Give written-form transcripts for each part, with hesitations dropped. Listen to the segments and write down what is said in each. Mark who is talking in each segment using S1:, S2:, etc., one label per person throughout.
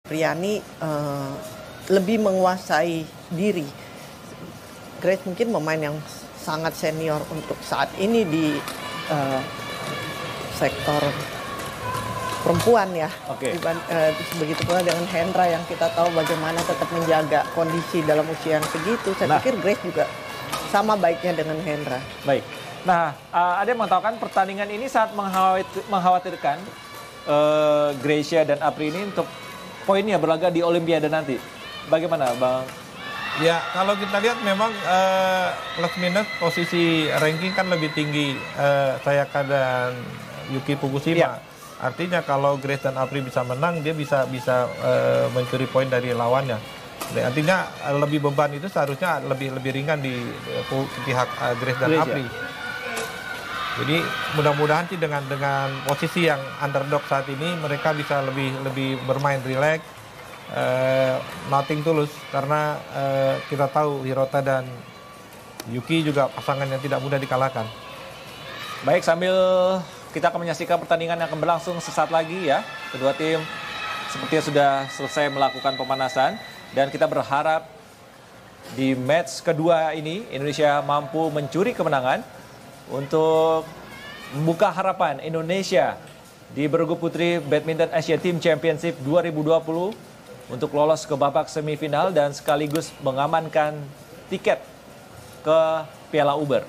S1: Apriani lebih menguasai diri. Grace mungkin pemain yang sangat senior untuk saat ini di sektor perempuan ya. Begitu pula dengan Hendra yang kita tahu bagaimana tetap menjaga kondisi dalam usia yang segitu. Saya pikir Grace juga sama baiknya dengan Hendra.
S2: Baik. Nah, ada yang mengatakan pertandingan ini sangat mengkhawatirkan Gracia dan Apri ini untuk poinnya berlaga di Olimpiade nanti. Bagaimana, Bang?
S3: Ya, kalau kita lihat memang plus minus posisi ranking kan lebih tinggi Sayaka dan Yuki Fukushima. Ya. Artinya kalau Grace dan Apri bisa menang, dia bisa mencuri poin dari lawannya. Artinya lebih beban itu seharusnya lebih ringan di pihak Grace dan Apri. Jadi mudah-mudahan sih dengan posisi yang underdog saat ini mereka bisa lebih bermain rileks, nothing tulus, karena kita tahu Hirota dan Yuki juga pasangan yang tidak mudah dikalahkan.
S2: Baik, sambil kita akan menyaksikan pertandingan yang akan berlangsung sesaat lagi ya. Kedua tim sepertinya sudah selesai melakukan pemanasan dan kita berharap di match kedua ini Indonesia mampu mencuri kemenangan untuk membuka harapan Indonesia di bergu putri Badminton Asia Team Championship 2020 untuk lolos ke babak semifinal dan sekaligus mengamankan tiket ke Piala Uber.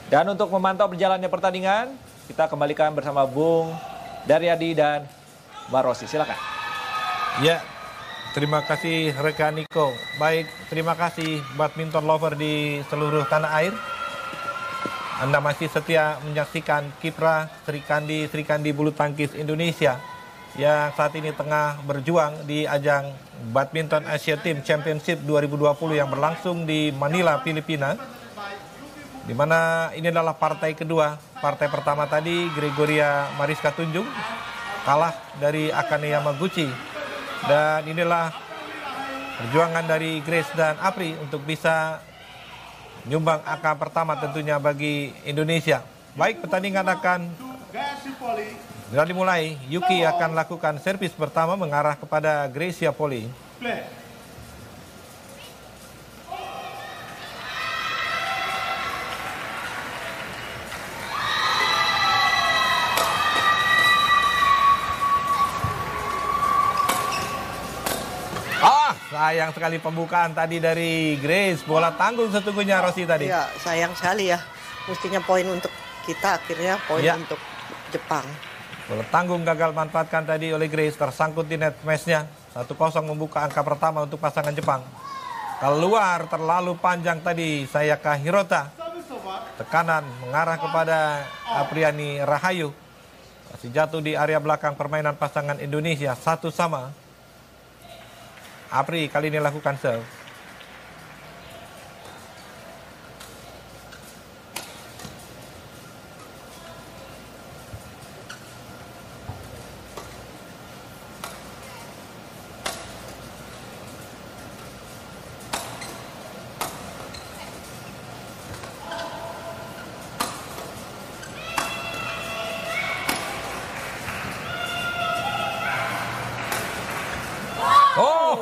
S2: Dan untuk memantau berjalannya pertandingan, kita kembalikan bersama Bung Daryadi dan Mbak Rosi. Silakan.
S3: Ya. Terima kasih rekan Niko. Baik, terima kasih badminton lover di seluruh tanah air. Anda masih setia menyaksikan kiprah Sri Kandi bulu tangkis Indonesia yang saat ini tengah berjuang di ajang Badminton Asia Team Championship 2020 yang berlangsung di Manila, Filipina. Di mana ini adalah partai kedua. Partai pertama tadi Gregoria Mariska Tunjung kalah dari Akane Yamaguchi. Dan inilah perjuangan dari Grace dan Apri untuk bisa nyumbang angka pertama tentunya bagi Indonesia. Baik, pertandingan akan dimulai. Yuki akan lakukan servis pertama mengarah kepada Gracia Poli. Sayang sekali pembukaan tadi dari Grace. Bola tanggung sesungguhnya Rosi tadi.
S1: Iya, sayang sekali ya. Mestinya poin untuk kita, akhirnya poin untuk Jepang.
S3: Bola tanggung gagal manfaatkan tadi oleh Grace. Tersangkut di net match-nya. 1-0 membuka angka pertama untuk pasangan Jepang. Keluar terlalu panjang tadi Sayaka Hirota. Tekanan mengarah kepada Apriani Rahayu. Masih jatuh di area belakang permainan pasangan Indonesia. 1-1. Apri kali ini lakukan serve.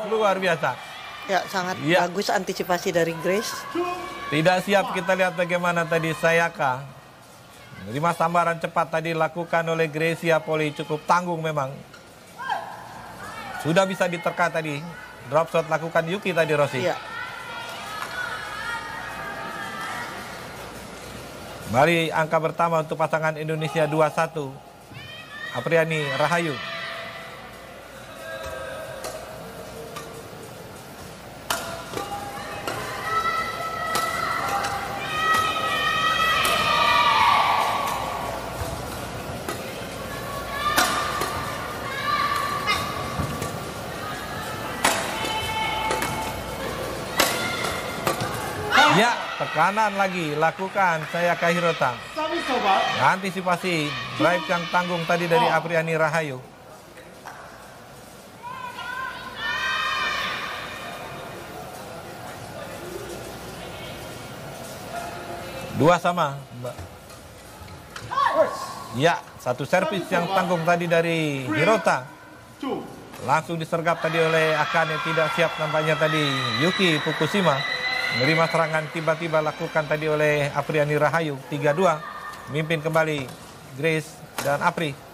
S3: Luar biasa.
S1: Ya, sangat bagus antisipasi dari Grace.
S3: Tidak siap, kita lihat bagaimana tadi Sayaka. 5 sambaran cepat tadi dilakukan oleh Gracia Poli, cukup tanggung memang. Sudah bisa diterka tadi. Drop shot lakukan Yuki tadi, Rosi.
S1: Iya.
S3: Mari angka pertama untuk pasangan Indonesia 2-1. Apriani Rahayu. Ya, tekanan lagi lakukan Sayaka Hirota. Antisipasi drive yang tanggung tadi dari Apriani Rahayu. Dua sama. Ya, Satu servis yang tanggung tadi dari Hirota. Langsung disergap tadi oleh Akane, tidak siap nampaknya tadi Yuki Fukushima. Menerima serangan tiba-tiba lakukan tadi oleh Apriani Rahayu. 3-2. Memimpin kembali Grace dan Apri.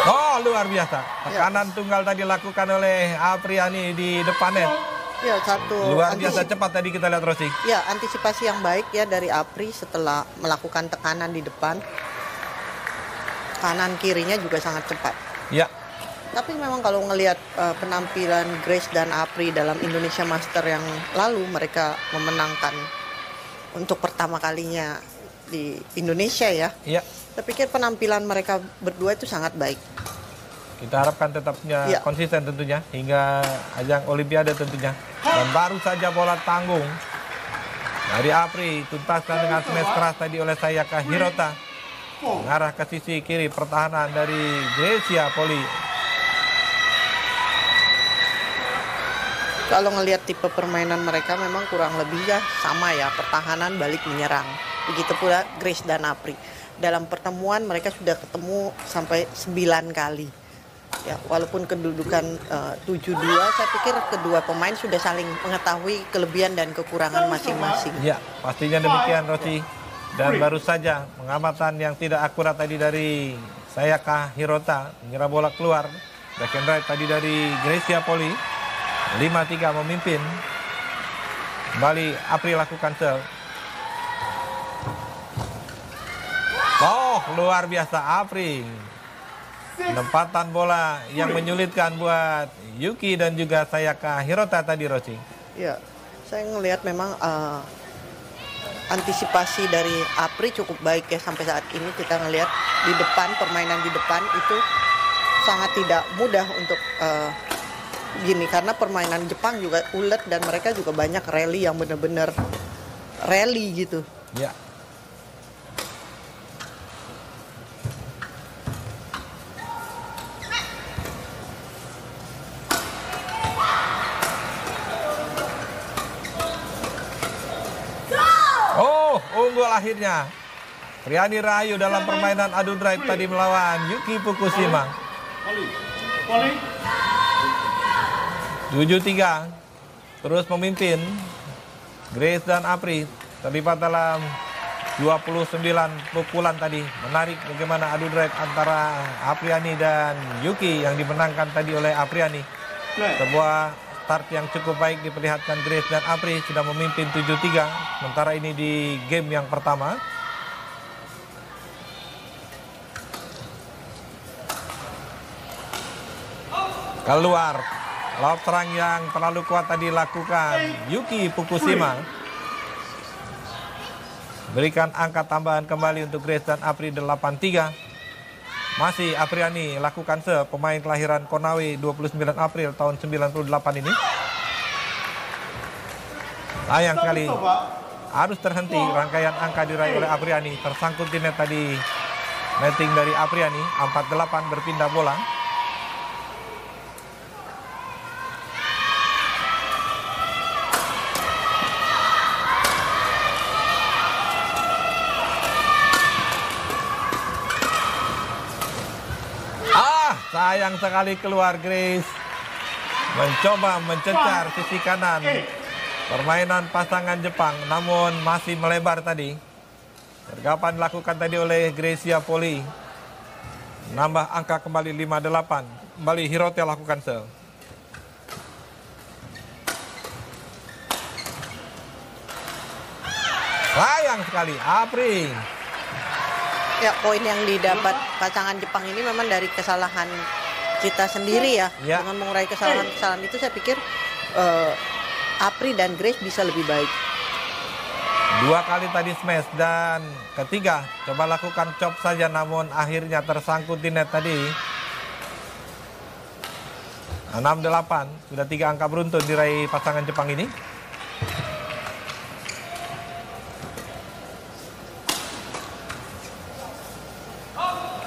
S3: Oh, luar biasa. Tekanan tunggal tadi dilakukan oleh Apriani di depan net.
S1: Ya, satu
S3: Luar biasa cepat tadi kita lihat, Rosi.
S1: Ya, antisipasi yang baik ya dari Apri setelah melakukan tekanan di depan. Kanan kirinya juga sangat cepat.
S3: Ya.
S1: Tapi memang kalau ngelihat penampilan Grace dan Apri dalam Indonesia Master yang lalu, mereka memenangkan untuk pertama kalinya di Indonesia ya.
S3: Iya.
S1: Saya pikir penampilan mereka berdua itu sangat baik.
S3: Kita harapkan tetapnya konsisten tentunya hingga ajang Olimpiade tentunya. Dan baru saja bola tanggung dari Apri tuntaskan dengan smash keras tadi oleh Sayaka Hirota. Mengarah ke sisi kiri pertahanan dari Gracia Poli.
S1: Kalau ngelihat tipe permainan mereka memang kurang lebih ya sama ya, pertahanan balik menyerang. Begitu pula Grace dan Apri. Dalam pertemuan mereka sudah ketemu sampai 9 kali. Ya, walaupun kedudukan 7-2, saya pikir kedua pemain sudah saling mengetahui kelebihan dan kekurangan masing-masing.
S3: Ya, pastinya demikian, Rosi. Dan baru saja pengamatan yang tidak akurat tadi dari Sayaka Hirota, mengira bola keluar. Back and right tadi dari Gracia Poli. 5-3 memimpin. Kembali Apri lakukan serve. Oh, luar biasa Apri. Penempatan bola yang menyulitkan buat Yuki dan juga Sayaka Hirota tadi, Rosi.
S1: Ya, saya ngelihat memang antisipasi dari Apri cukup baik ya sampai saat ini. Kita ngelihat di depan, permainan di depan itu sangat tidak mudah untuk gini, karena permainan Jepang juga ulet dan mereka juga banyak rally yang benar-benar rally gitu.
S3: Ya. Unggul akhirnya Apriani Rahayu dalam permainan adu drive tadi melawan Yuki Fukushima. 7-3 terus memimpin. Grace dan Apri terlibat dalam 29 pukulan tadi. Menarik bagaimana adu drive antara Apriani dan Yuki yang dimenangkan tadi oleh Apriani. Sebuah start yang cukup baik diperlihatkan Grace dan Apri, sudah memimpin 7-3. Sementara ini di game yang pertama. Keluar. Lob serang yang terlalu kuat tadi dilakukan Yuki Fukushima. Berikan angka tambahan kembali untuk Grace dan Apri 8-3. Masih Apriani lakukan serve, pemain kelahiran Konawe 29 April tahun 98 ini. Sayang sekali harus terhenti rangkaian angka diraih oleh Apriani. Tersangkut di net tadi netting dari Apriani. 4-8 berpindah bola. Sayang sekali keluar Grace. Mencoba mencecar sisi kanan permainan pasangan Jepang, namun masih melebar tadi. Sergapan dilakukan tadi oleh Gracia Poli. Nambah angka kembali 5-8. Kembali Hirota lakukan serve. Sayang sekali Apri.
S1: Ya, poin yang didapat pasangan Jepang ini memang dari kesalahan kita sendiri ya. Dengan mengurai kesalahan-kesalahan itu saya pikir Apri dan Grace bisa lebih baik.
S3: 2 kali tadi smash dan ketiga coba lakukan chop saja, namun akhirnya tersangkut di net tadi. 6-8, sudah 3 angka beruntun diraih pasangan Jepang ini.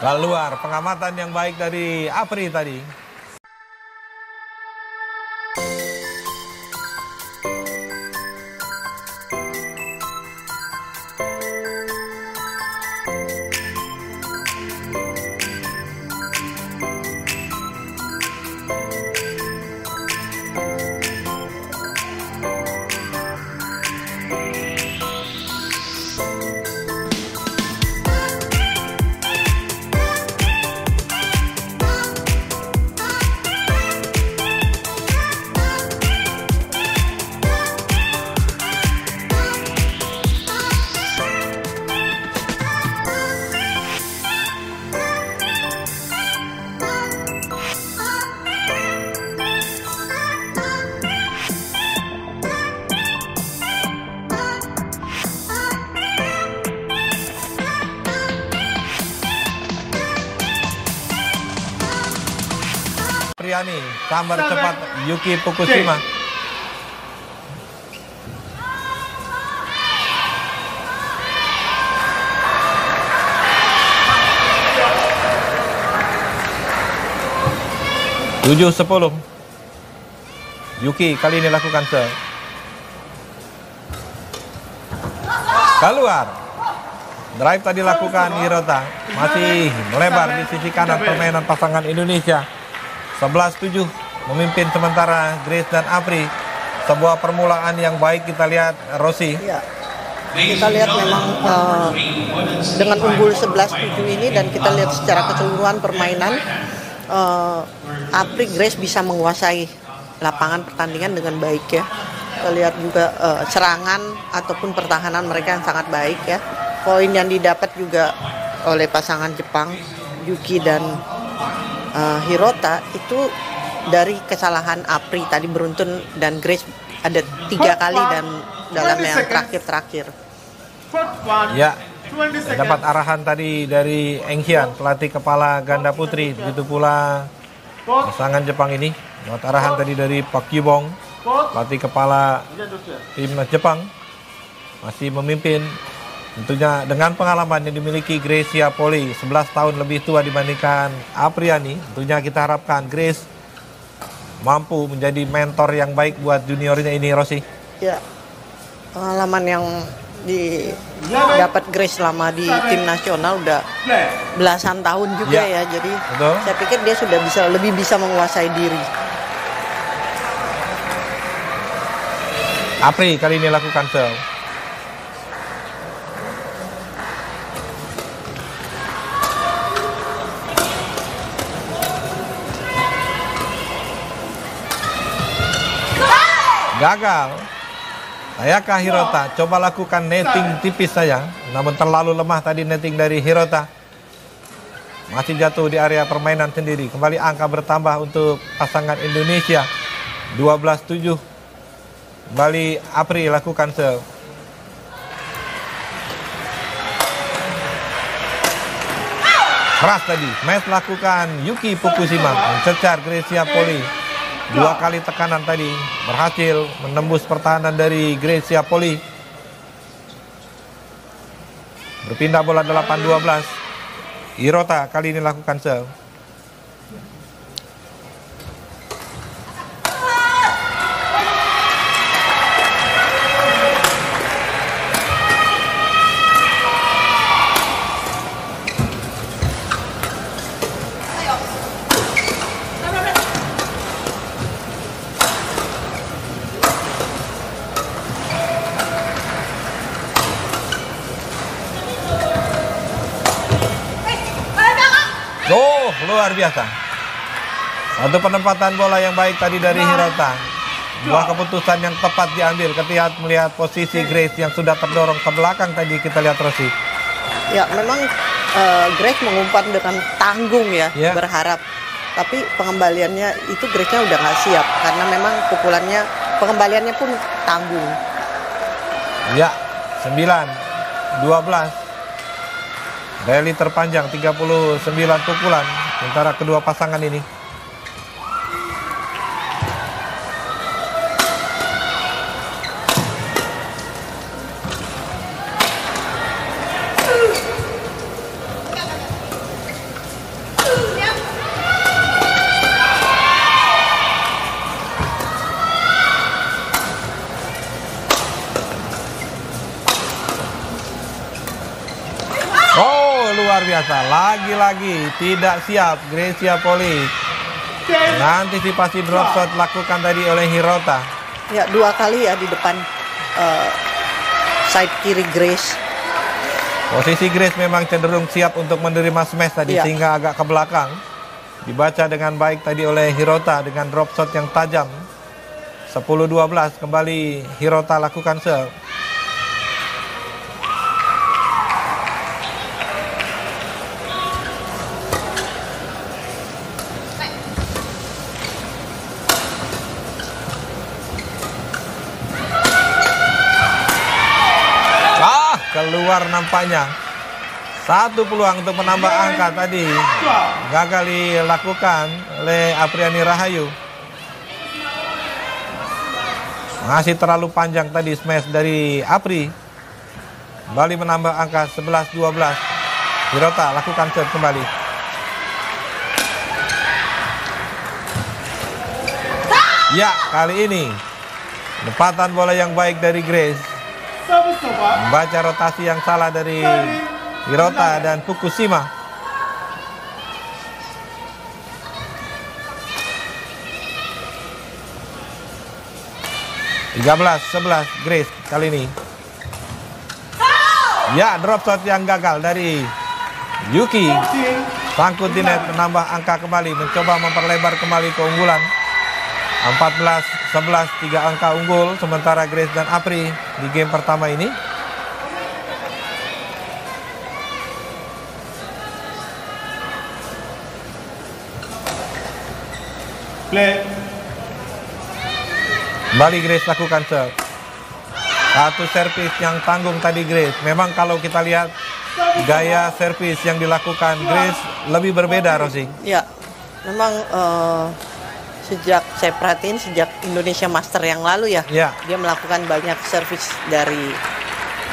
S3: Keluar pengamatan yang baik dari Apri tadi. Apriani, sambar cepat Yuki Fukushima. Tujuh 10. Yuki kali ini lakukan serve. Keluar. Drive tadi lakukan Hirota. Masih melebar di sisi kanan permainan pasangan Indonesia. 11-7 memimpin sementara Grace dan Apri. Sebuah permulaan yang baik kita lihat, Rosi.
S1: Ya. Kita lihat memang dengan unggul 11-7 ini, dan kita lihat secara keseluruhan permainan Apri Grace bisa menguasai lapangan pertandingan dengan baik ya. Kita lihat juga serangan ataupun pertahanan mereka yang sangat baik ya. Poin yang didapat juga oleh pasangan Jepang Yuki dan Hirota itu dari kesalahan Apri tadi beruntun, dan Grace ada 3 kali dan dalam yang terakhir.
S3: Ya, dapat arahan tadi dari Eng Hian, pelatih kepala ganda putri. Begitu pula pasangan Jepang ini dapat arahan tadi dari Pak Yubong, pelatih kepala timnas Jepang. Masih memimpin tentunya dengan pengalaman yang dimiliki Gracia Poli, 11 tahun lebih tua dibandingkan Apriani. Tentunya kita harapkan Grace mampu menjadi mentor yang baik buat juniornya ini, Rosi.
S1: Ya, pengalaman yang didapat Grace selama di tim nasional udah belasan tahun juga ya. Jadi
S3: betul.
S1: Saya pikir dia sudah lebih bisa menguasai diri.
S3: Apri kali ini lakukan serve. Gagal. Sayakah Hirota coba lakukan netting tipis saja, namun terlalu lemah tadi netting dari Hirota. Masih jatuh di area permainan sendiri. Kembali angka bertambah untuk pasangan Indonesia. 12-7. Kembali Apri lakukan serve. Keras tadi. Match lakukan Yuki Fukushima mencecar Gracia Poli. 2 kali tekanan tadi berhasil menembus pertahanan dari Gracia Poli. Berpindah bola 8-12. Hirota kali ini lakukan serve. Luar biasa. Satu penempatan bola yang baik tadi dari Hirota. Dua keputusan yang tepat diambil ketika melihat posisi Grace yang sudah terdorong ke belakang tadi, kita lihat Rosi.
S1: Ya, memang Grace mengumpan dengan tanggung ya, berharap. Tapi pengembaliannya itu Grace-nya udah nggak siap karena memang pengembaliannya pun tanggung. Ya,
S3: 9-12. Rally terpanjang 39 pukulan antara kedua pasangan ini. Luar biasa, lagi-lagi tidak siap Gracia Poli. Antisipasi drop shot lakukan tadi oleh Hirota.
S1: Ya, 2 kali ya di depan side kiri Grace.
S3: Posisi Grace memang cenderung siap untuk menerima smash tadi, sehingga agak ke belakang. Dibaca dengan baik tadi oleh Hirota dengan drop shot yang tajam. 10-12, kembali Hirota lakukan serve. Keluar nampaknya. Satu peluang untuk menambah angka tadi gagal dilakukan oleh Apriani Rahayu. Masih terlalu panjang tadi smash dari Apri. Kembali menambah angka 11-12. Hirota lakukan serve kembali. Ya, kali ini penempatan bola yang baik dari Grace. Membaca rotasi yang salah dari Hirota dan Fukushima. (13-11) Grace kali ini. Ya, drop shot yang gagal dari Yuki. Sangkut di net, menambah angka kembali, mencoba memperlebar kembali keunggulan. 14-11, 3 angka unggul sementara Grace dan Apri di game pertama ini.
S4: Play.
S3: Kembali Grace lakukan serve. Satu servis yang tanggung tadi Grace. Memang kalau kita lihat gaya servis yang dilakukan Grace lebih berbeda, Rosi.
S1: Ya, memang sejak saya perhatiin sejak Indonesia Master yang lalu ya, dia melakukan banyak servis dari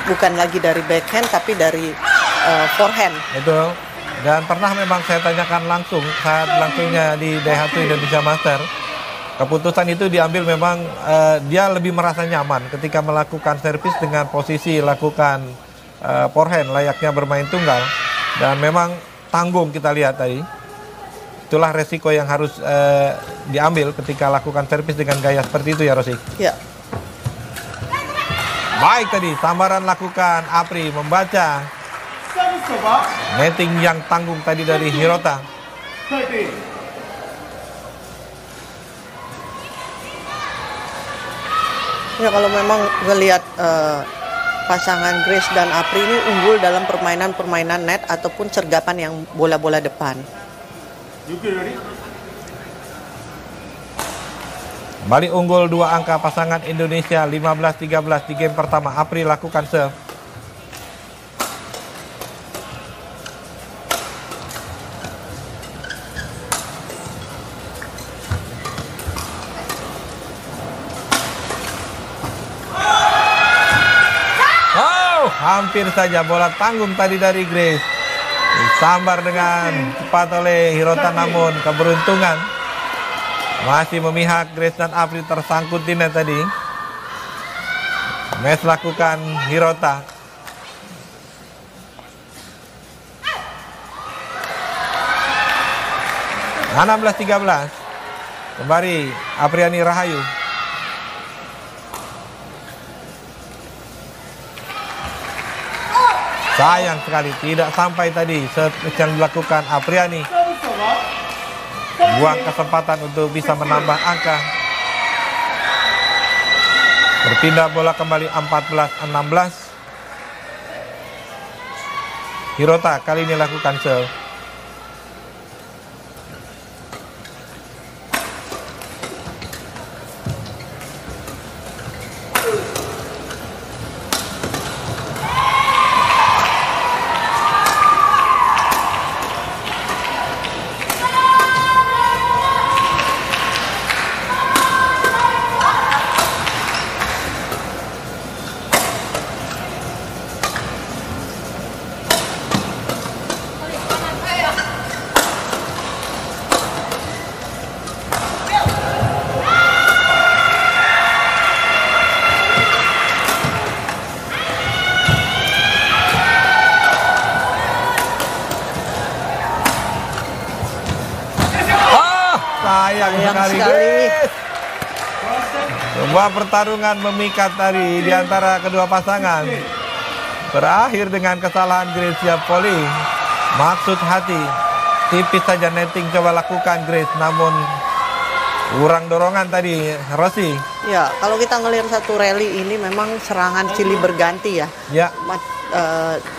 S1: bukan lagi dari backhand tapi dari forehand.
S3: Betul. Dan pernah memang saya tanyakan langsung saat langsungnya di Daihatsu Indonesia Master. Keputusan itu diambil memang dia lebih merasa nyaman ketika melakukan servis dengan posisi lakukan forehand layaknya bermain tunggal. Dan memang tanggung kita lihat tadi. Itulah resiko yang harus diambil ketika lakukan servis dengan gaya seperti itu ya Rosi.
S1: Ya.
S3: Baik tadi, sambaran lakukan Apri membaca netting yang tanggung tadi dari Hirota.
S1: Ya, kalau memang ngelihat pasangan Grace dan Apri ini unggul dalam permainan net ataupun sergapan yang bola-bola depan.
S3: Kembali unggul 2 angka pasangan Indonesia 15-13 di game pertama. Apri lakukan serve. Hampir saja bola tanggung tadi dari Grace. Disambar dengan cepat oleh Hirota, namun keberuntungan masih memihak Grace dan Apri, tersangkut di net tadi. Match lakukan Hirota. (16-13) kembali Apriani Rahayu. Sayang sekali tidak sampai tadi yang dilakukan Apriani. Buang kesempatan untuk bisa menambah angka. Berpindah bola kembali 14-16. Hirota kali ini lakukan serve. Sayang sekali. Sebuah pertarungan memikat tadi di antara kedua pasangan. Berakhir dengan kesalahan Grace Poli. Maksud hati, tipis saja netting coba lakukan Grace, namun kurang dorongan tadi Rosi.
S1: Ya, kalau kita ngelihat satu rally ini memang serangan silih berganti ya.
S3: Ya.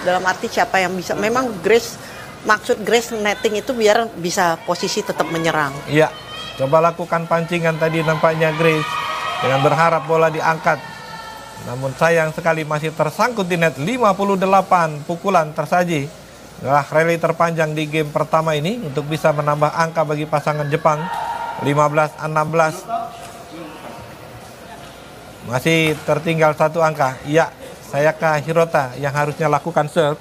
S1: Dalam arti siapa yang bisa. Memang Grace, maksud Grace netting itu biar bisa posisi tetap menyerang.
S3: Iya. Coba lakukan pancingan tadi nampaknya Grace dengan berharap bola diangkat. Namun sayang sekali masih tersangkut di net. 58 pukulan tersaji adalah rally terpanjang di game pertama ini untuk bisa menambah angka bagi pasangan Jepang 15-16. Masih tertinggal satu angka. Ya, Sayaka Hirota yang harusnya lakukan serve.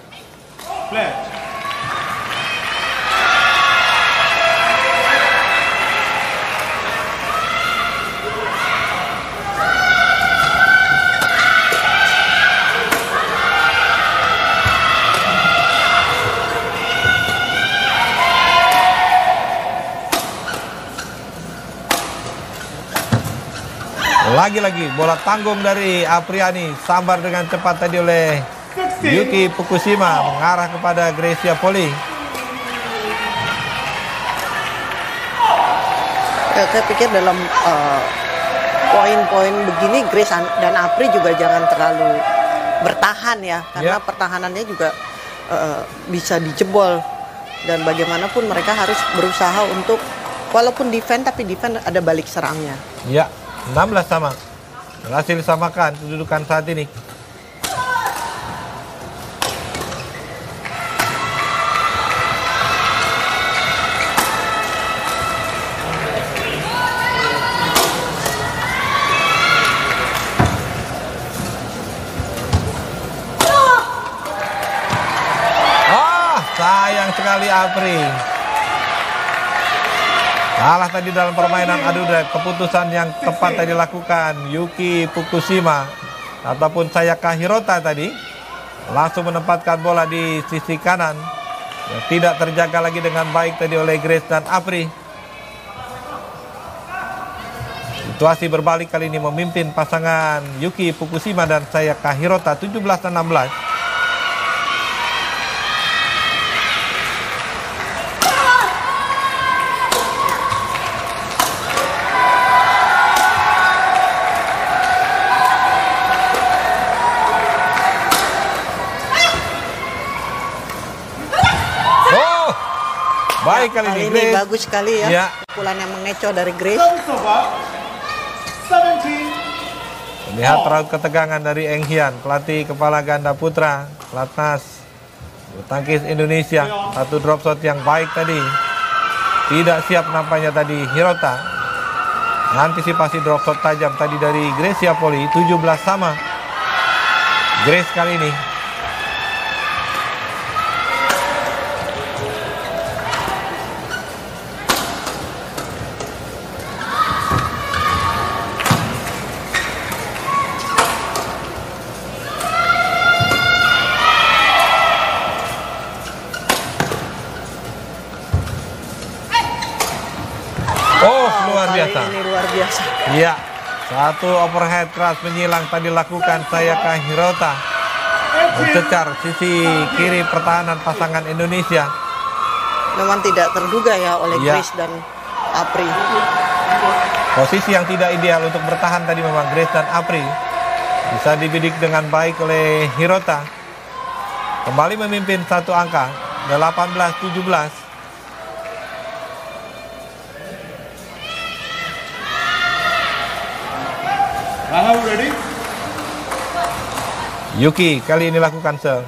S3: Lagi-lagi bola tanggung dari Apriani, sambar dengan cepat tadi oleh Yuki Fukushima mengarah kepada Gracia Poli.
S1: Ya, saya pikir dalam poin-poin begini Grace dan Apri juga jangan terlalu bertahan ya, karena pertahanannya juga bisa dijebol, dan bagaimanapun mereka harus berusaha untuk walaupun defense tapi defense ada balik serangnya.
S3: Ya, 16 sama. Berhasil disamakan kedudukan saat ini. Sayang sekali Apri. Kalah tadi dalam permainan adu drive. Keputusan yang tepat tadi dilakukan Yuki Fukushima ataupun Sayaka Hirota tadi. Langsung menempatkan bola di sisi kanan. Yang tidak terjaga lagi dengan baik tadi oleh Grace dan Apri. Situasi berbalik kali ini, memimpin pasangan Yuki Fukushima dan Sayaka Hirota 17-16. Baik kali ini
S1: Grace. Bagus sekali ya. Pukulan yang mengecoh dari Grace.
S3: Lihat raut ketegangan dari Eng Hian, pelatih kepala ganda putra Pelatnas bulu tangkis Indonesia. Satu drop shot yang baik tadi. Tidak siap nampaknya tadi Hirota. Antisipasi drop shot tajam tadi dari Gracia Poli. 17 sama. Grace kali ini.
S1: Ini luar biasa.
S3: Iya, satu overhead keras menyilang tadi lakukan Sayaka Hirota. Mencecar sisi kiri pertahanan pasangan Indonesia.
S1: Memang tidak terduga ya oleh Grace dan Apri.
S3: Posisi yang tidak ideal untuk bertahan tadi memang Grace dan Apri. Bisa dibidik dengan baik oleh Hirota. Kembali memimpin satu angka, 18-17.
S4: Ready?
S3: Yuki kali ini lakukan serve.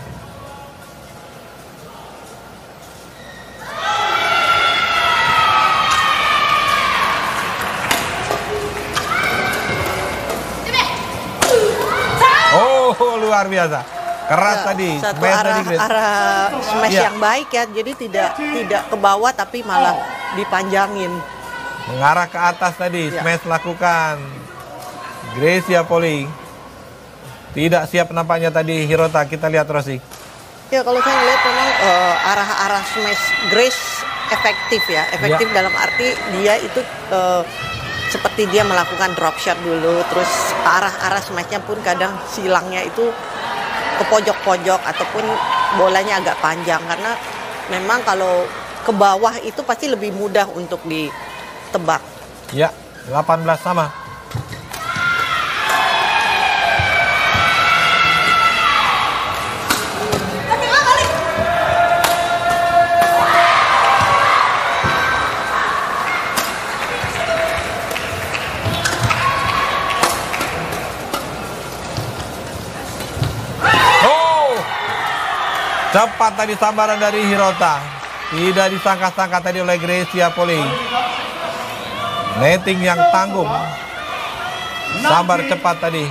S3: Oh, luar biasa. Keras tadi.
S1: Satu arah smash yang baik ya. Jadi tidak ke bawah tapi malah dipanjangin.
S3: Mengarah ke atas tadi. Smash lakukan Gracia Poli. Tidak siap nampaknya tadi Hirota. Kita lihat Rosi.
S1: Ya kalau saya lihat memang arah smash Grace efektif ya. Efektif dalam arti dia itu seperti dia melakukan drop shot dulu. Terus arah smashnya pun kadang silangnya itu ke pojok-pojok ataupun bolanya agak panjang. Karena memang kalau ke bawah itu pasti lebih mudah untuk ditebak.
S3: Ya, 18 sama. Cepat tadi sambaran dari Hirota. Tidak disangka-sangka tadi oleh Grecia Poli. Netting yang tanggung. Sambar cepat tadi.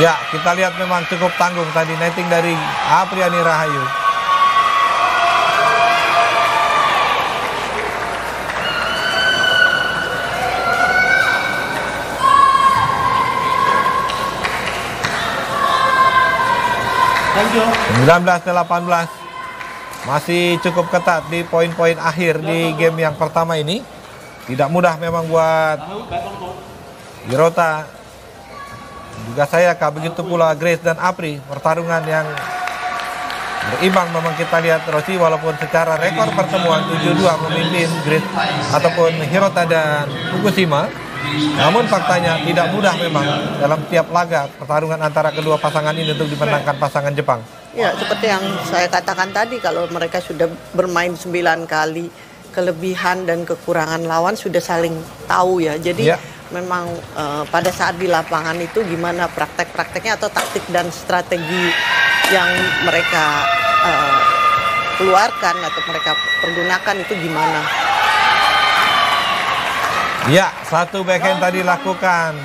S3: Ya, kita lihat memang cukup tanggung tadi netting dari Apriani Rahayu.
S4: Thank you.
S3: 19-18. Masih cukup ketat di poin-poin akhir di game yang pertama ini. Tidak mudah memang buat Hirota. Juga Sayaka, begitu pula Grace dan Apri. Pertarungan yang berimbang memang kita lihat Rossi, walaupun secara rekor pertemuan 7-2 memimpin Grace ataupun Hirota dan Fukushima. Namun faktanya tidak mudah memang dalam setiap laga pertarungan antara kedua pasangan ini untuk dimenangkan pasangan Jepang.
S1: Ya, seperti yang saya katakan tadi, kalau mereka sudah bermain 9 kali, kelebihan dan kekurangan lawan sudah saling tahu ya. Jadi memang pada saat di lapangan itu gimana praktek-prakteknya atau taktik dan strategi yang mereka keluarkan atau mereka pergunakan itu gimana.
S3: Ya, satu backhand tadi lakukan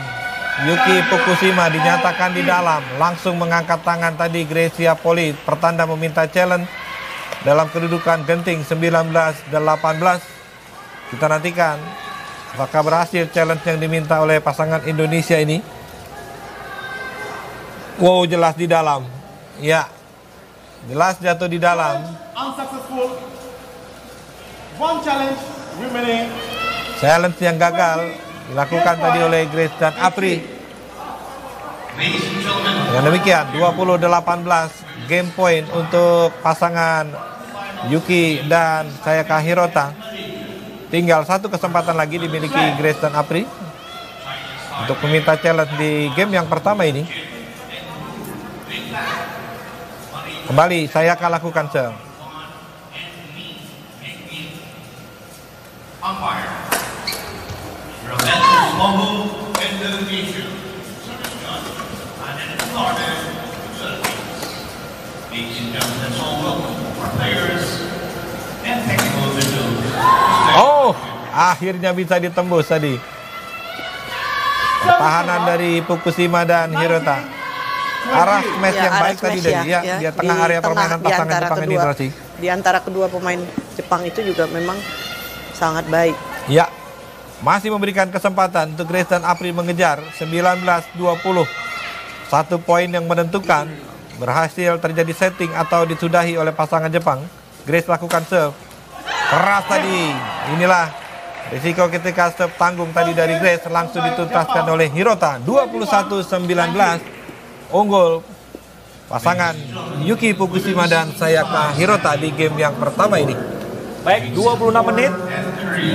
S3: Yuki Fukushima, dinyatakan di dalam. Langsung mengangkat tangan tadi Grecia Poli, pertanda meminta challenge dalam kedudukan genting 19-18. Kita nantikan apakah berhasil challenge yang diminta oleh pasangan Indonesia ini. Wow, jelas di dalam. Ya, jelas jatuh di dalam.
S4: Unsuccessful. One challenge remaining.
S3: Challenge yang gagal dilakukan tadi oleh Grace dan Apri. Dengan demikian 20-18 game point untuk pasangan Yuki dan Sayaka Hirota. Tinggal satu kesempatan lagi dimiliki Grace dan Apri untuk meminta challenge di game yang pertama ini. Kembali Sayaka lakukan serve. Oh, akhirnya bisa ditembus tadi. Pertahanan dari Fukushima dan Hirota. Arah smash yang baik tadi dari dia tengah area permainan pasangan Jepang ini, Rossi.
S1: Di antara kedua pemain Jepang itu juga memang sangat baik.
S3: Ya, masih memberikan kesempatan untuk Grace dan Apri mengejar 19-20. Satu poin yang menentukan, berhasil terjadi setting atau disudahi oleh pasangan Jepang. Grace lakukan serve. Keras tadi. Inilah risiko ketika serve tanggung tadi dari Grace, langsung dituntaskan oleh Hirota. 21-19. Unggul pasangan Yuki Fukushima dan Sayaka Hirota di game yang pertama ini.
S2: Baik, 26 menit.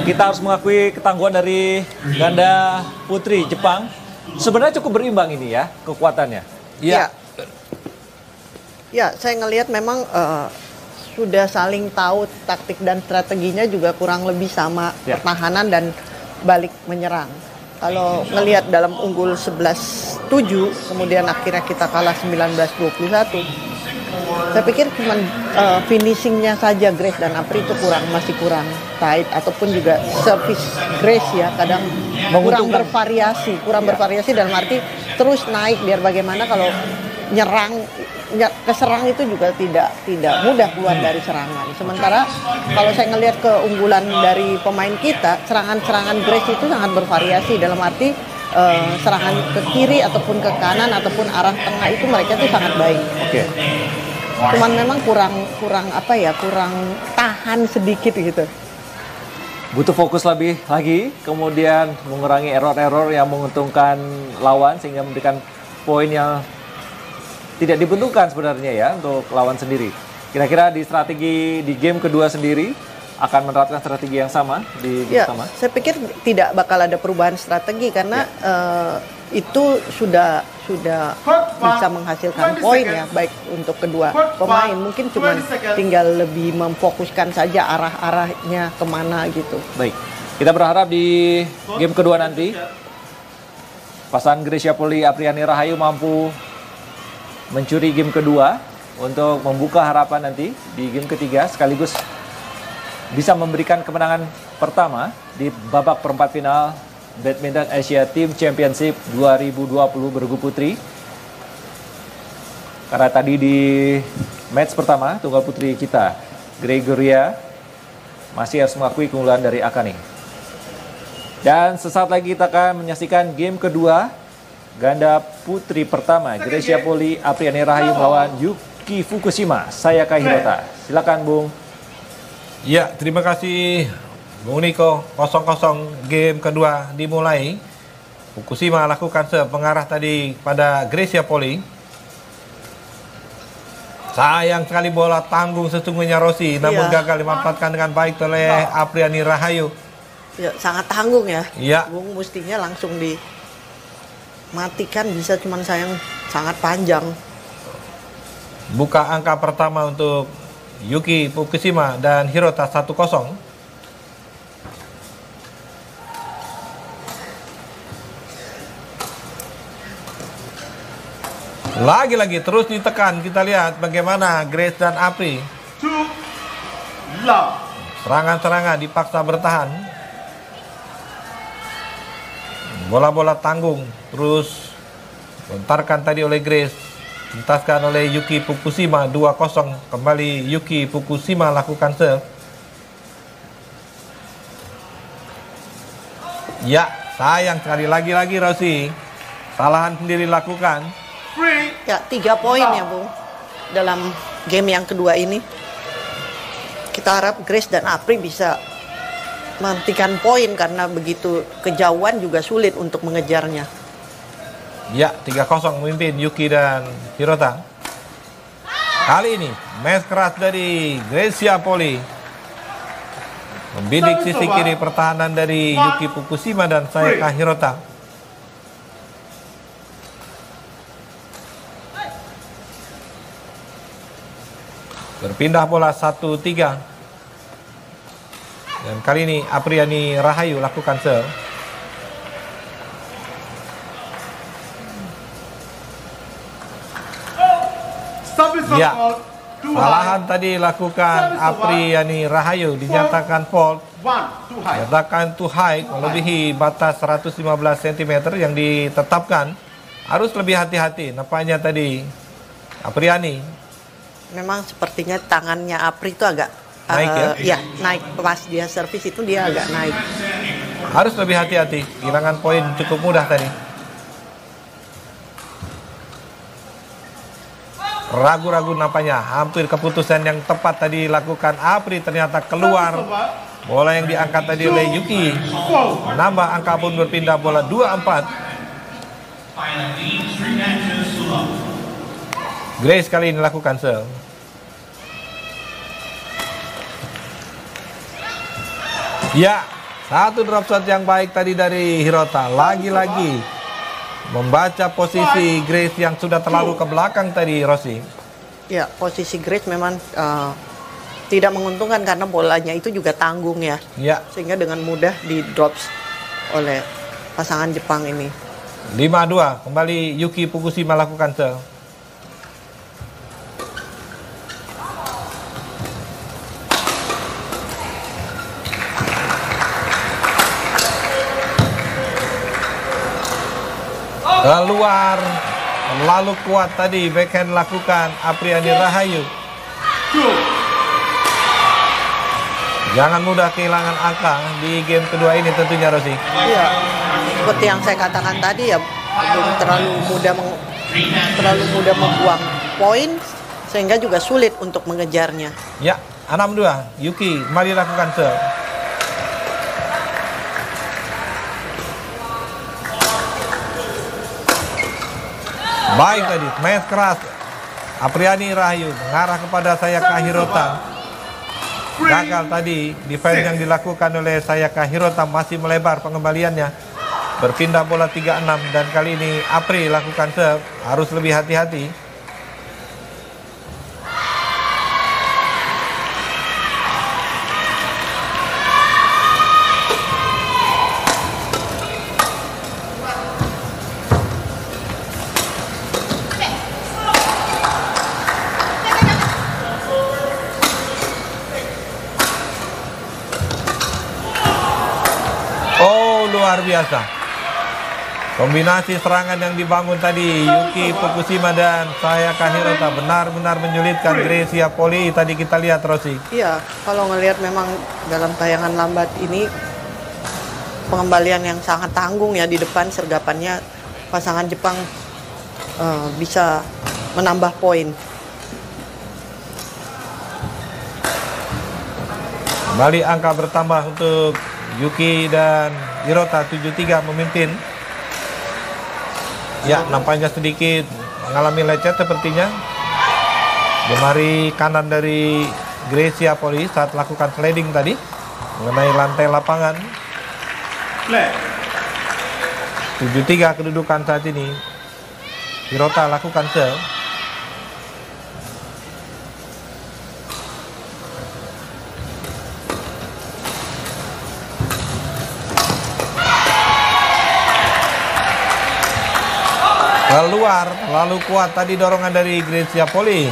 S2: Kita harus mengakui ketangguhan dari ganda putri Jepang. Sebenarnya cukup berimbang ini ya kekuatannya.
S1: Ya, saya ngelihat memang sudah saling tahu taktik dan strateginya juga kurang lebih sama, pertahanan dan balik menyerang. Kalau ngelihat dalam unggul 11-7, kemudian akhirnya kita kalah 19-21, saya pikir cuma finishingnya saja Grace dan Apri itu masih kurang tight, ataupun juga service Grace ya kadang kurang bervariasi dalam arti terus naik, biar bagaimana kalau keserang itu juga tidak mudah keluar dari serangan. Sementara kalau saya ngelihat keunggulan dari pemain kita, serangan-serangan Grace itu sangat bervariasi dalam arti serangan ke kiri ataupun ke kanan ataupun arah tengah itu mereka tuh sangat baik.
S2: Oke.
S1: Cuman memang kurang tahan sedikit gitu.
S2: Butuh fokus lebih lagi, kemudian mengurangi error-error yang menguntungkan lawan sehingga memberikan poin yang tidak dibutuhkan sebenarnya ya untuk lawan sendiri. Kira-kira di strategi di game kedua sendiri akan menerapkan strategi yang sama di game pertama?
S1: Saya pikir tidak bakal ada perubahan strategi karena itu sudah bisa menghasilkan poin ya, baik untuk kedua pemain. Mungkin cuma tinggal lebih memfokuskan saja arah-arahnya kemana gitu.
S2: Baik, kita berharap di game kedua nanti pasangan Grecia Poli Apriani Rahayu mampu mencuri game kedua untuk membuka harapan nanti di game ketiga sekaligus bisa memberikan kemenangan pertama di babak perempat final Badminton Asia Team Championship 2020 bergu putri. Karena tadi di match pertama tunggal putri kita, Gregoria masih harus mengakui keunggulan dari Akane. Dan sesaat lagi kita akan menyaksikan game kedua ganda putri pertama, Gracia Poli Apriani Rahayu melawan Yuki Fukushima Sayaka Hirota. Silakan Bung.
S3: Ya, terima kasih Bung Niko. 0-0 game kedua dimulai. Fukushima lakukan pengarah tadi pada Gracia Poli. Sayang sekali bola tanggung sesungguhnya Rossi, namun gagal dimanfaatkan dengan baik oleh Apriani Rahayu.
S1: Ya, sangat tanggung ya.
S3: Iya.
S1: Bung mestinya langsung dimatikan, bisa cuman sayang sangat panjang.
S3: Buka angka pertama untuk Yuki Fukushima dan Hirota 1-0. Lagi-lagi terus ditekan, kita lihat bagaimana Grace dan Apri.
S4: 2 love.
S3: Serangan-serangan dipaksa bertahan. Bola-bola tanggung terus lontarkan tadi oleh Grace, tuntaskan oleh Yuki Fukushima 2-0. Kembali Yuki Fukushima lakukan serve. Ya, sayang sekali lagi-lagi Rossi. Kesalahan sendiri lakukan.
S1: Ya, 3 poin ya Bung dalam game yang kedua ini. Kita harap Grace dan Apri bisa menghentikan poin karena begitu kejauhan juga sulit untuk mengejarnya.
S3: Ya, 3-0 memimpin Yuki dan Hirota. Kali ini match keras dari Gracia Poli. Membidik sisi kiri pertahanan dari Yuki Fukushima dan Sayaka Hirota. Berpindah bola 1-3. Dan kali ini Apriani Rahayu lakukan serve. Ya, kesalahan tadi lakukan Apriani Rahayu, dinyatakan fault. Dinyatakan too high, melebihi batas 115 cm yang ditetapkan. Harus lebih hati-hati. Nampaknya tadi Apriani
S1: Memang sepertinya tangannya Apri itu agak
S3: naik
S1: ya naik pas dia servis itu dia agak naik.
S3: Harus lebih hati-hati. Kehilangan poin cukup mudah tadi. Ragu-ragu nampaknya. Hampir keputusan yang tepat tadi lakukan Apri ternyata keluar. Bola yang diangkat tadi oleh Yuki. Menambah angka pun berpindah bola 2-4. Grace kali ini lakukan serve. Ya, satu drop shot yang baik tadi dari Hirota. Lagi-lagi membaca posisi Grace yang sudah terlalu ke belakang tadi, Rossi.
S1: Ya, posisi Grace memang tidak menguntungkan karena bolanya itu juga tanggung ya.
S3: Ya.
S1: Sehingga dengan mudah di drops oleh pasangan Jepang ini.
S3: 5-2, kembali Yuki Fukushima lakukan serve. Keluar, lalu kuat tadi backhand lakukan Apriani Rahayu. Jangan mudah kehilangan angka di game kedua ini tentunya, Rossi.
S1: Iya, seperti yang saya katakan tadi ya, belum terlalu mudah membuang poin sehingga juga sulit untuk mengejarnya.
S3: Ya, 6-2, Yuki mari lakukan serve. Baik tadi, match keras. Apriani Rahayu mengarah kepada Sayaka Hirota. Gagal tadi, defense yang dilakukan oleh Sayaka Hirota masih melebar pengembaliannya. Berpindah bola 3-6 dan kali ini Apri lakukan serve. Harus lebih hati-hati. luar biasa. Kombinasi serangan yang dibangun tadi Yuki Fukushima dan Sayaka Hirota benar-benar menyulitkan Grecia Poli. Tadi kita lihat, Rosi.
S1: Iya, kalau ngelihat memang dalam tayangan lambat ini pengembalian yang sangat tanggung ya di depan sergapannya pasangan Jepang bisa menambah poin.
S3: Kembali angka bertambah untuk Yuki dan Hirota, 7-3 memimpin. Ya, nampaknya sedikit mengalami lecet sepertinya. Jemari kanan dari Grecia Poli saat lakukan sliding tadi mengenai lantai lapangan. 7-3 kedudukan saat ini. Hirota lakukan serve. Keluar, lalu kuat tadi dorongan dari Grecia Poli.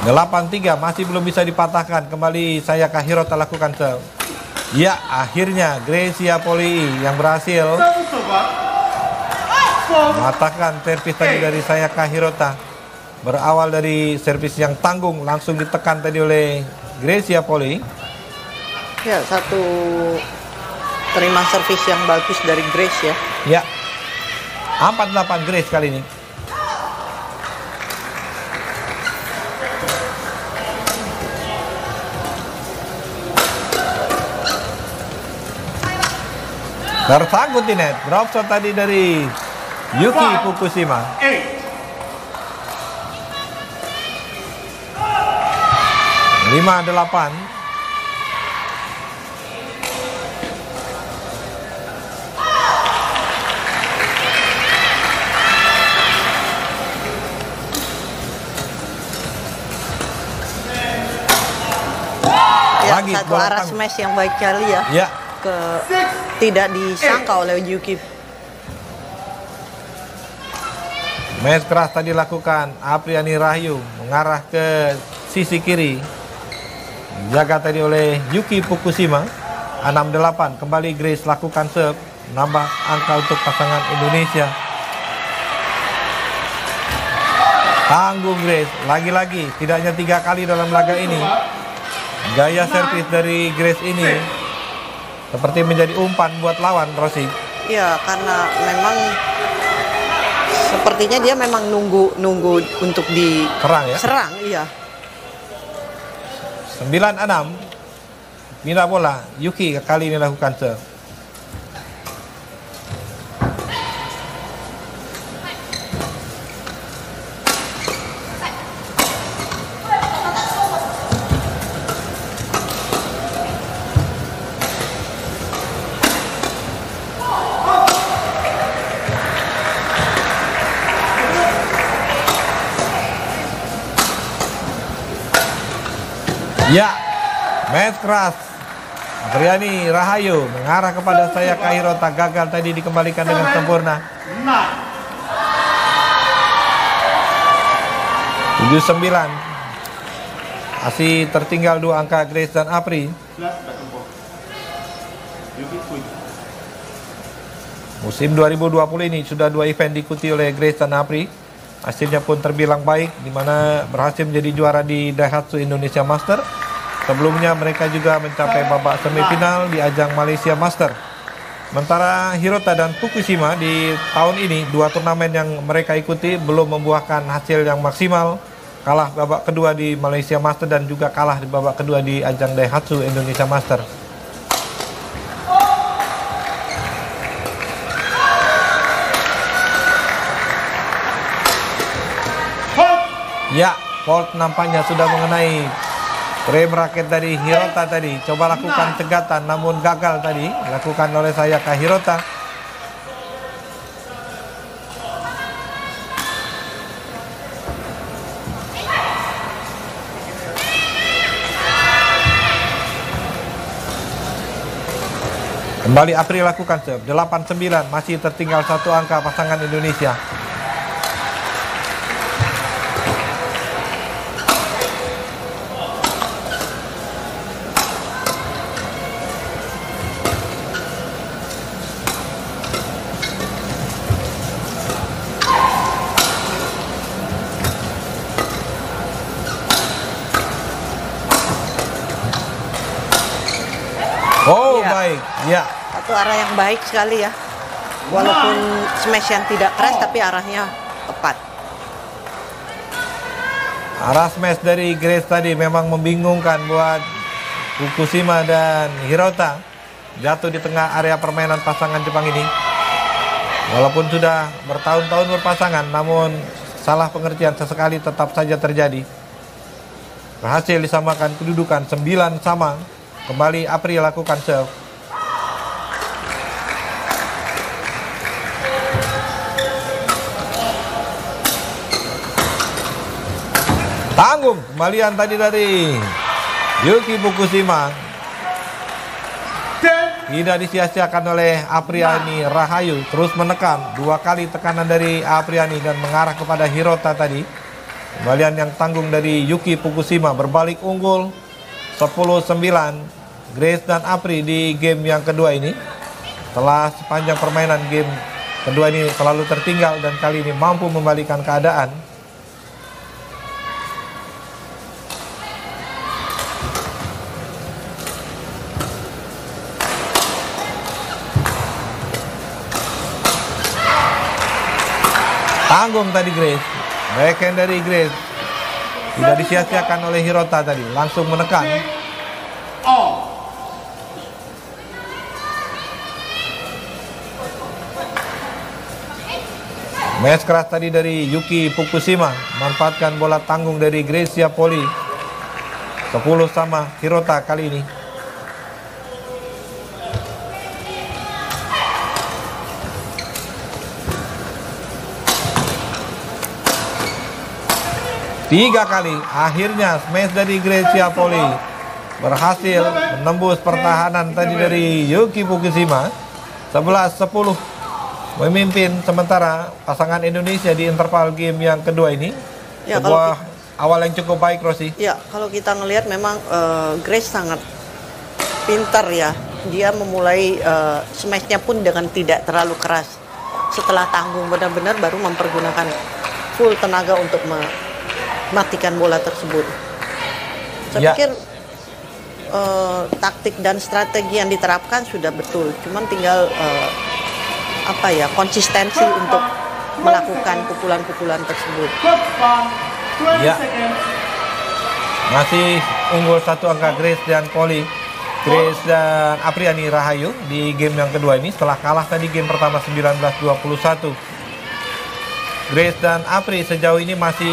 S3: 8-3 masih belum bisa dipatahkan. Kembali Sayaka Hirota lakukan serve. Ya, akhirnya Grecia Poli yang berhasil mematahkan servis tadi dari Sayaka Hirota. Berawal dari servis yang tanggung, langsung ditekan tadi oleh Grecia Poli.
S1: Ya, satu terima servis yang bagus dari Grace ya.
S3: Ya, 4-8 Grace kali ini. Tersangkut di net. Drop shot tadi dari Yuki Fukushima. 5-8.
S1: Ya,
S3: Lagi
S1: satu arah smash yang baik sekali ya.
S3: Ya.
S1: Tidak disangka oleh Yuki.
S3: Match keras tadi dilakukan Apriani Rahayu mengarah ke sisi kiri. Jaga tadi oleh Yuki Fukushima. 6-8. Kembali Grace lakukan serve. Nambah angka untuk pasangan Indonesia. Tanggung Grace. Lagi-lagi. Tidak hanya 3 kali dalam laga ini. Gaya servis dari Grace ini seperti menjadi umpan buat lawan, Rosi.
S1: Ya, karena memang sepertinya dia memang nunggu untuk
S3: serang ya.
S1: Serang, iya.
S3: 9-6. Mira bola. Yuki kali ini lakukan serve. Ya, match keras. Apriani Rahayu mengarah kepada Sayaka Hirota, gagal tadi dikembalikan dengan sempurna. 7-9. Masih tertinggal 2 angka Grace dan Apri. Musim 2020 ini sudah 2 event diikuti oleh Grace dan Apri. Hasilnya pun terbilang baik, di mana berhasil menjadi juara di Daihatsu Indonesia Master. Sebelumnya mereka juga mencapai babak semifinal di ajang Malaysia Master. Sementara Hirota dan Fukushima di tahun ini 2 turnamen yang mereka ikuti belum membuahkan hasil yang maksimal. Kalah babak kedua di Malaysia Master dan juga kalah di babak kedua di ajang Daihatsu Indonesia Master. Ya, fault nampaknya sudah mengenai frame raket dari Hirota tadi. Coba lakukan cegatan namun gagal tadi dilakukan oleh Sayaka Hirota. Kembali April lakukan serve. 8-9, masih tertinggal 1 angka pasangan Indonesia. baik. Ya.
S1: Satu arah yang baik sekali ya. Walaupun smash yang tidak keras tapi arahnya tepat.
S3: Arah smash dari Grace tadi memang membingungkan buat Fukushima dan Hirota. Jatuh di tengah area permainan pasangan Jepang ini. Walaupun sudah bertahun-tahun berpasangan, namun salah pengertian sesekali tetap saja terjadi. Berhasil disamakan kedudukan 9 sama. Kembali Apri lakukan serve. Tanggung kembalian tadi dari Yuki Fukushima. Tidak disia-siakan oleh Apriani Rahayu. Terus menekan 2 kali tekanan dari Apriani dan mengarah kepada Hirota tadi. Kembalian yang tanggung dari Yuki Fukushima berbalik unggul 10-9. Grace dan Apri di game yang kedua ini. Setelah sepanjang permainan game kedua ini selalu tertinggal dan kali ini mampu membalikan keadaan. Tanggung tadi Grace. Backhand dari Grace. Tidak disia-siakan oleh Hirota tadi. Langsung menekan. Match keras tadi dari Yuki Fukushima. Manfaatkan bola tanggung dari Gracia Poli. 10 sama Hirota kali ini. Tiga kali, akhirnya smash dari Gracia Poli berhasil menembus pertahanan tadi dari Yuki Fukushima. 11-10 memimpin sementara pasangan Indonesia di interval game yang kedua ini. Ya, sebuah awal yang cukup baik, Rosi.
S1: Ya, kalau kita ngelihat memang Grace sangat pintar ya. Dia memulai smashnya pun dengan tidak terlalu keras. Setelah tanggung benar-benar baru mempergunakan full tenaga untuk matikan bola tersebut. Saya pikir taktik dan strategi yang diterapkan sudah betul. Cuman tinggal konsistensi untuk melakukan pukulan-pukulan tersebut.
S3: Ya. Masih unggul 1 angka Grace dan Poli. Grace dan Apriani Rahayu di game yang kedua ini setelah kalah tadi game pertama 19-21. Grace dan Apri sejauh ini masih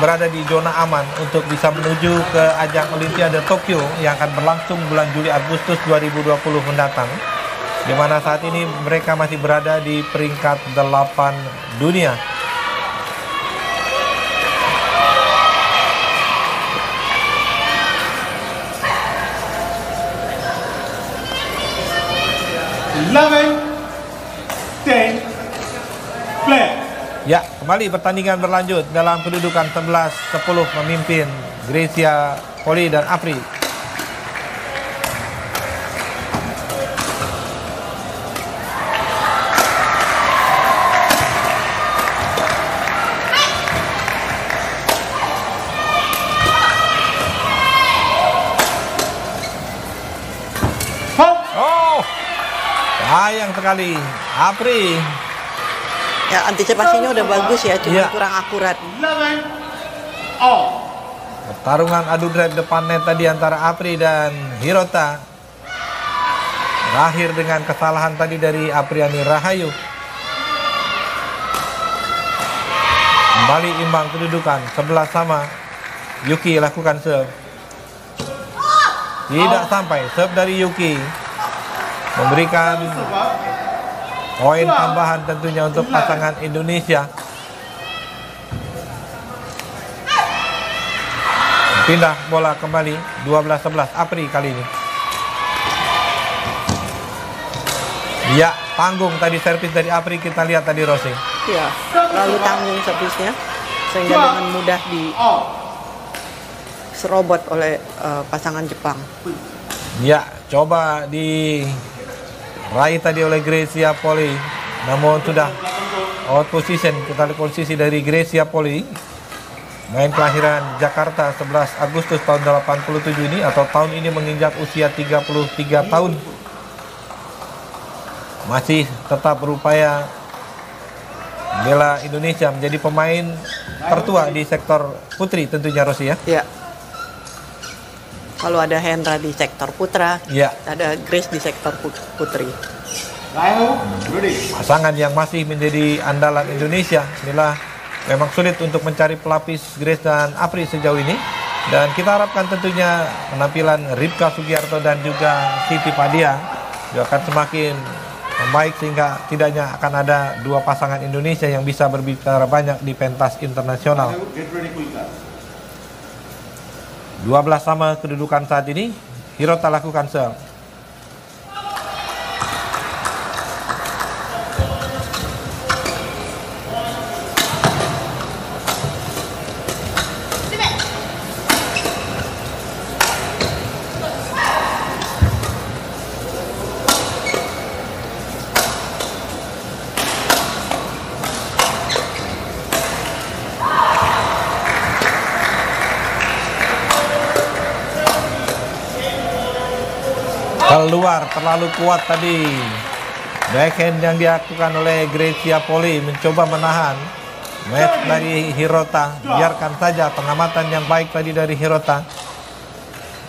S3: berada di zona aman untuk bisa menuju ke ajang Olimpiade Tokyo yang akan berlangsung bulan Juli-Agustus 2020 mendatang. Di mana saat ini mereka masih berada di peringkat 8 dunia.
S4: Play.
S3: Ya, kembali pertandingan berlanjut dalam kedudukan 11-10 memimpin Gracia Poli dan Apri. Oh, sayang sekali Apri.
S1: Ya, antisipasinya udah bagus ya, cuma kurang akurat.
S3: Pertarungan adu drive depan net tadi antara Apri dan Hirota berakhir dengan kesalahan tadi dari Apriani Rahayu. Kembali imbang kedudukan 11 sama. Yuki lakukan serve. Tidak sampai, serve dari Yuki memberikan poin tambahan tentunya untuk pasangan Indonesia. Pindah bola kembali 12-11 Apri kali ini. Ya, tanggung tadi servis dari Apri, kita lihat tadi Rosi.
S1: Ya, lalu tanggung servisnya sehingga dengan mudah diserobot oleh pasangan Jepang.
S3: Ya, coba di raih tadi oleh Gracia Poli, namun sudah out position. Kita lihat posisi dari Gracia Poli, main kelahiran Jakarta 11 Agustus tahun 87 ini, atau tahun ini menginjak usia 33 tahun. masih tetap berupaya bela Indonesia menjadi pemain tertua di sektor putri tentunya, Rosi ya.
S1: Ya. Kalau ada Hendra di sektor putra,
S3: Ya.
S1: ada Grace di sektor putri.
S3: Pasangan yang masih menjadi andalan Indonesia. Inilah memang sulit untuk mencari pelapis Grace dan Apri sejauh ini. Dan kita harapkan tentunya penampilan Ripka Sugiarto dan juga Siti Fadia juga akan semakin membaik sehingga tidaknya akan ada dua pasangan Indonesia yang bisa berbicara banyak di pentas internasional. 12 sama kedudukan saat ini. Hirota lakukan serve. Keluar terlalu kuat tadi. Backhand yang dilakukan oleh Gracia Poli mencoba menahan match dari Hirota. Biarkan saja, pengamatan yang baik tadi dari Hirota.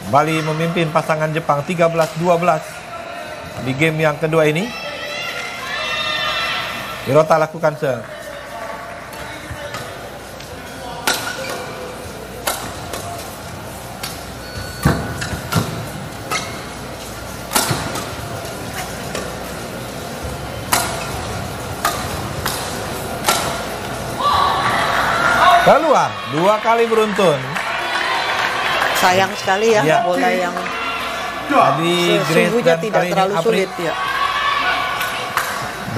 S3: Bali memimpin pasangan Jepang 13-12 di game yang kedua ini. Hirota lakukan serve. Keluar, 2 kali beruntun.
S1: Sayang sekali ya, bola yang
S3: Tadi Grace
S1: sesungguhnya
S3: dan
S1: tidak
S3: kali ini
S1: terlalu
S3: Apri.
S1: sulit ya.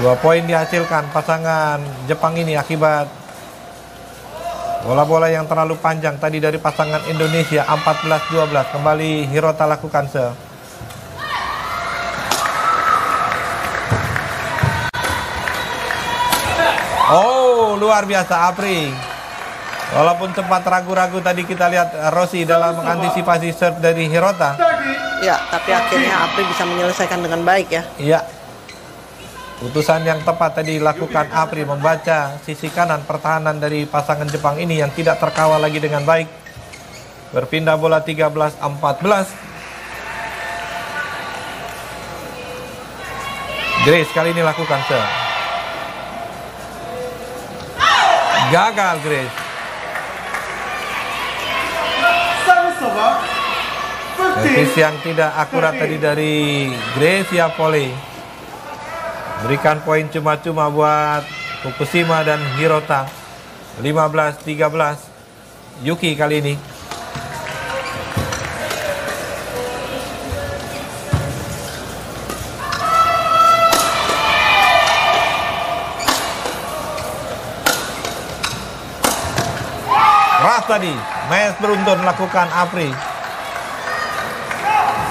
S3: 2 poin dihasilkan pasangan Jepang ini akibat bola-bola yang terlalu panjang tadi dari pasangan Indonesia. 14-12. Kembali Hirota lakukan serve. Oh, luar biasa Apri. Walaupun sempat ragu-ragu tadi kita lihat Rossi dalam mengantisipasi serve dari Hirota.
S1: Ya, tapi akhirnya Apri bisa menyelesaikan dengan baik ya.
S3: Iya. Putusan yang tepat tadi dilakukan Apri, membaca sisi kanan pertahanan dari pasangan Jepang ini yang tidak terkawal lagi dengan baik. Berpindah bola 13-14. Grace kali ini lakukan serve. Gagal Grace. Servis yang tidak akurat tadi dari Gracia Poli. Berikan poin cuma-cuma buat Fukushima dan Hirota. 15-13. Yuki kali ini. Ras tadi, match beruntun melakukan Apri.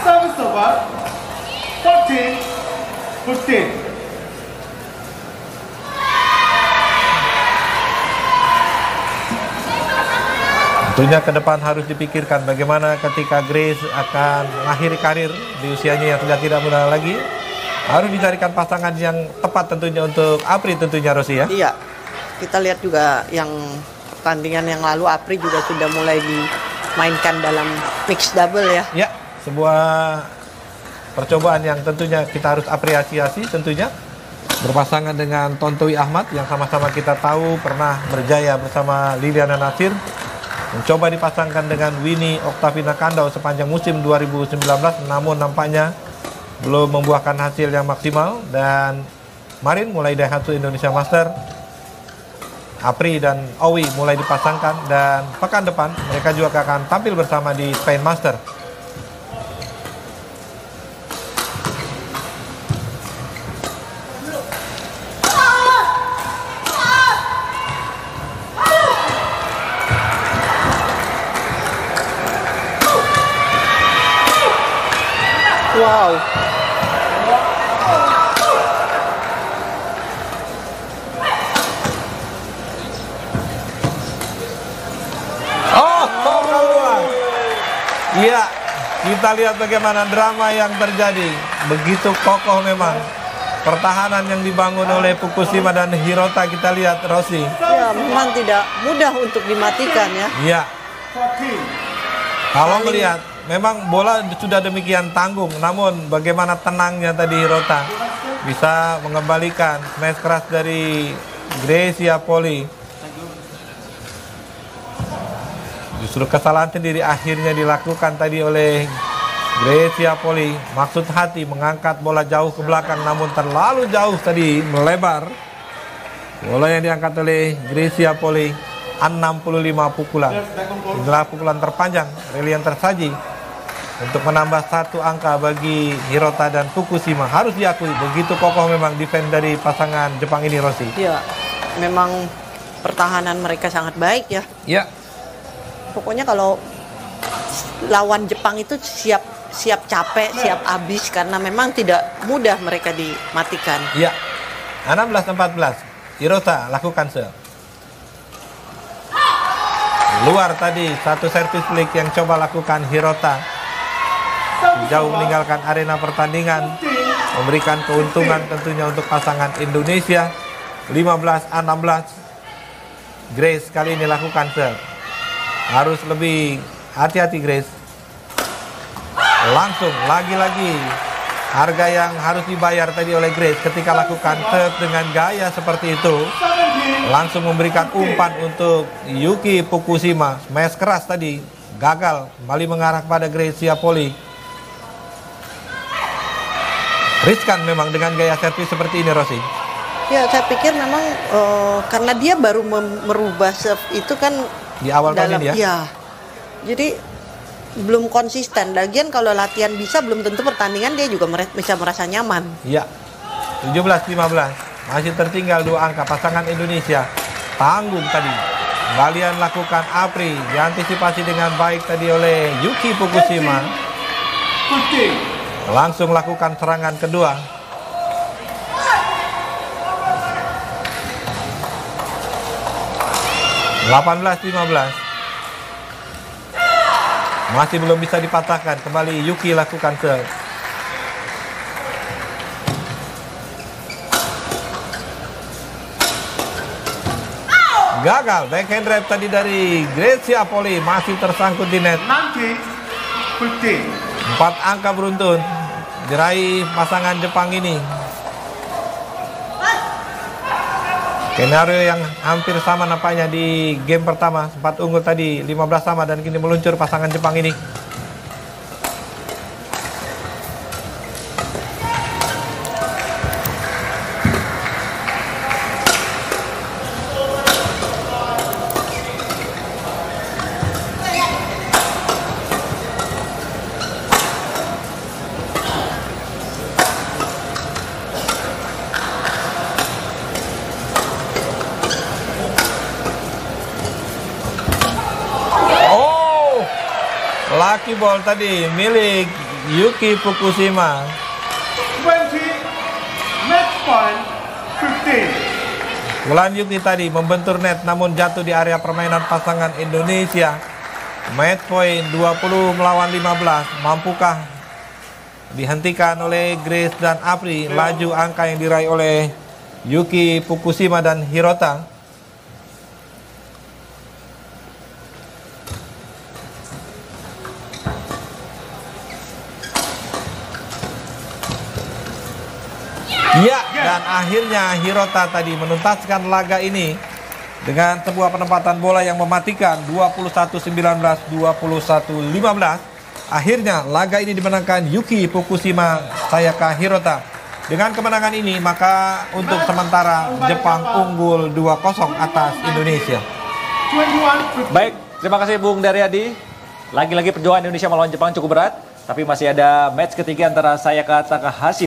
S4: Service over 14-15.
S3: Tentunya ke depan harus dipikirkan bagaimana ketika Grace akan mengakhiri karir di usianya yang sudah tidak muda lagi. Harus dicarikan pasangan yang tepat tentunya untuk Apri tentunya, Rossi ya.
S1: Iya, kita lihat juga yang pertandingan yang lalu Apri juga sudah mulai dimainkan dalam mixed double ya.
S3: Ya, sebuah percobaan yang tentunya kita harus apresiasi tentunya. Berpasangan dengan Tontowi Ahmad yang sama-sama kita tahu pernah berjaya bersama Liliana Nasir. Mencoba dipasangkan dengan Winnie Oktavina Kandau sepanjang musim 2019, namun nampaknya belum membuahkan hasil yang maksimal. Dan kemarin mulai Daihatsu Indonesia Master, Apri dan Owi mulai dipasangkan, dan pekan depan mereka juga akan tampil bersama di Spain Master.
S1: Wow.
S3: Oh, keluar. Iya, kita lihat bagaimana drama yang terjadi. Begitu kokoh memang pertahanan yang dibangun oleh Fukushima dan Hirota kita lihat, Rossi.
S1: Ya, memang tidak mudah untuk dimatikan ya.
S3: Iya. Kalau melihat, memang bola sudah demikian tanggung, namun bagaimana tenangnya tadi Hirota bisa mengembalikan smash keras dari Grecia Poli. Justru kesalahan sendiri akhirnya dilakukan tadi oleh Grecia Poli. Maksud hati mengangkat bola jauh ke belakang, namun terlalu jauh tadi, melebar. Bola yang diangkat oleh Grecia Poli 65 pukulan. Inilah pukulan terpanjang rally yang tersaji untuk menambah 1 angka bagi Hirota dan Fukushima. Harus diakui begitu kokoh memang defense dari pasangan Jepang ini, Rossi.
S1: Ya, memang pertahanan mereka sangat baik ya.
S3: Ya.
S1: Pokoknya kalau lawan Jepang itu siap capek, siap habis karena memang tidak mudah mereka dimatikan.
S3: Ya. 16-14. Hirota lakukan serve. Luar tadi satu servis flick yang coba lakukan Hirota. Jauh meninggalkan arena pertandingan, memberikan keuntungan tentunya untuk pasangan Indonesia. 15-16. Grace kali ini lakukan serve. Harus lebih hati-hati Grace. Langsung lagi-lagi harga yang harus dibayar tadi oleh Grace ketika lakukan serve dengan gaya seperti itu. Langsung memberikan umpan untuk Yuki Fukushima. Smash keras tadi gagal, kembali mengarah pada Grecia Poli. Riskan memang dengan gaya servis seperti ini, Rossi.
S1: Ya, saya pikir memang karena dia baru merubah serve itu kan
S3: Di awal tahun ini ya?
S1: Iya. Jadi belum konsisten. Lagian kalau latihan bisa, belum tentu pertandingan dia juga bisa merasa nyaman.
S3: Iya. 17-15. Masih tertinggal 2 angka pasangan Indonesia. Tanggung tadi. Kembalian lakukan Apri. Diantisipasi dengan baik tadi oleh Yuki Fukushima. Langsung lakukan serangan kedua. 18-15. Masih belum bisa dipatahkan. Kembali Yuki lakukan serve. Gagal. Backhand drive tadi dari Grecia Poli. Masih tersangkut di net. 4 angka beruntun diraih pasangan Jepang ini. Skenario yang hampir sama nampaknya di game pertama. Sempat unggul tadi 15 sama dan kini meluncur pasangan Jepang ini. Lucky ball tadi milik Yuki Fukushima.
S4: 20, match point 15.
S3: Pukulan Yuki tadi membentur net namun jatuh di area permainan pasangan Indonesia. Match point 20 melawan 15. Mampukah dihentikan oleh Grace dan Apri laju angka yang diraih oleh Yuki Fukushima dan Hirota? Ya, dan akhirnya Hirota tadi menuntaskan laga ini dengan sebuah penempatan bola yang mematikan 21-19, 21-15. Akhirnya laga ini dimenangkan Yuki Fukushima Sayaka Hirota. Dengan kemenangan ini maka untuk sementara Jepang unggul 2-0 atas Indonesia.
S4: 21.
S2: Baik, terima kasih Bung Daryadi. Lagi-lagi perjuangan Indonesia melawan Jepang cukup berat, tapi masih ada match ketiga antara Sayaka Takahashi